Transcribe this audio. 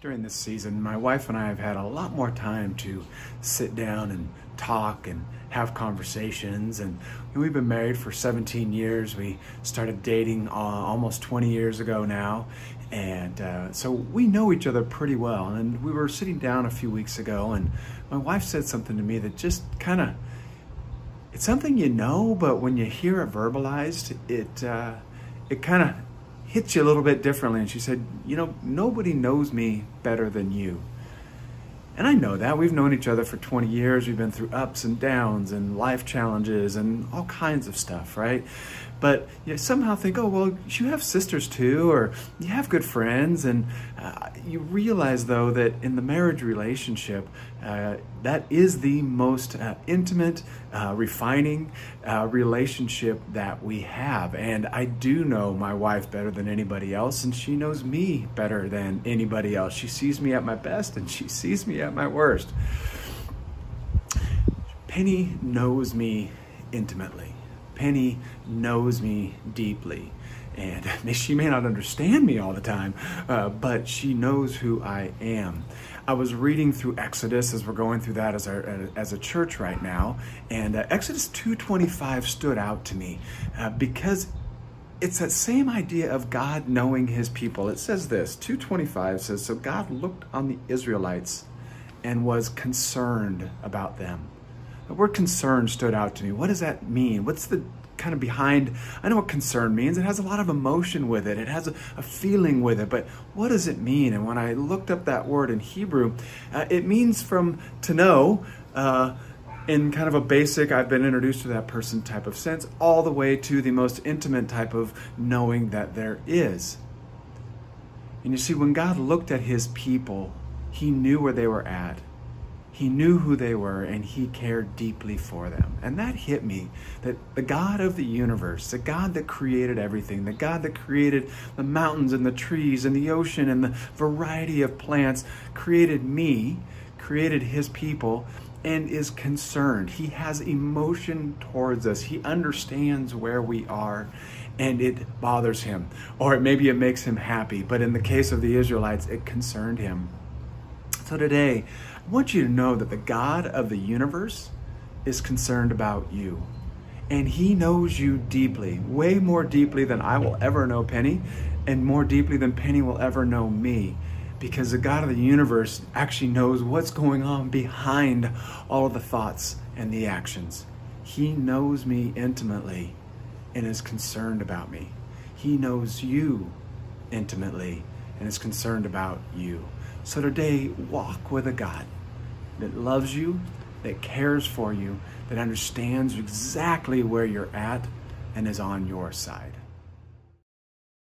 During this season, my wife and I have had a lot more time to sit down and talk and have conversations. And we've been married for 17 years. We started dating almost 20 years ago now. And so we know each other pretty well. And we were sitting down a few weeks ago, and my wife said something to me that just kind of, it's something you know, but when you hear it verbalized, it kind of hits you a little bit differently. And she said, you know, nobody knows me better than you. And I know that. We've known each other for 20 years. We've been through ups and downs and life challenges and all kinds of stuff, right? But you somehow think, oh, well, you have sisters too, or you have good friends. And you realize, though, that in the marriage relationship, that is the most intimate, refining relationship that we have. And I do know my wife better than anybody else, and she knows me better than anybody else. She sees me at my best, and she sees me at my worst. Penny knows me intimately. Penny knows me deeply. And she may not understand me all the time, but she knows who I am. I was reading through Exodus as we're going through that as a church right now, and Exodus 2:25 stood out to me because it's that same idea of God knowing his people. It says this, 2:25 says, so God looked on the Israelites and was concerned about them. The word concern stood out to me. What does that mean? What's the kind of behind? I know what concern means. It has a lot of emotion with it. It has a feeling with it, but what does it mean? And when I looked up that word in Hebrew, it means from to know, in kind of a basic, I've been introduced to that person type of sense, all the way to the most intimate type of knowing that there is. And you see, when God looked at his people, he knew where they were at. He knew who they were, and he cared deeply for them. And that hit me, that the God of the universe, the God that created everything, the God that created the mountains and the trees and the ocean and the variety of plants, created me, created his people, and is concerned. He has emotion towards us. He understands where we are, and it bothers him. Or maybe it makes him happy. But in the case of the Israelites, it concerned him. So today, I want you to know that the God of the universe is concerned about you. And he knows you deeply, way more deeply than I will ever know Penny, and more deeply than Penny will ever know me. Because the God of the universe actually knows what's going on behind all of the thoughts and the actions. He knows me intimately and is concerned about me. He knows you intimately and is concerned about you. So today, walk with a God that loves you, that cares for you, that understands exactly where you're at, and is on your side.